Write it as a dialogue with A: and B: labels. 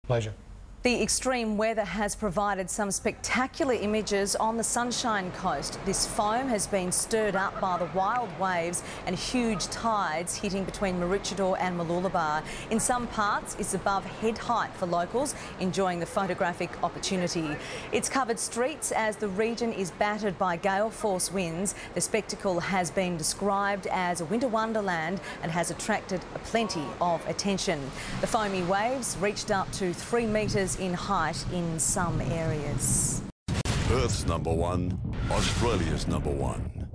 A: Pleasure.
B: The extreme weather has provided some spectacular images on the Sunshine Coast. This foam has been stirred up by the wild waves and huge tides hitting between Maroochydore and Mooloolaba. In some parts, it's above head height for locals enjoying the photographic opportunity. It's covered streets as the region is battered by gale force winds. The spectacle has been described as a winter wonderland and has attracted plenty of attention. The foamy waves reached up to 3 metres in height in some areas.
C: Perth's #1, Australia's #1.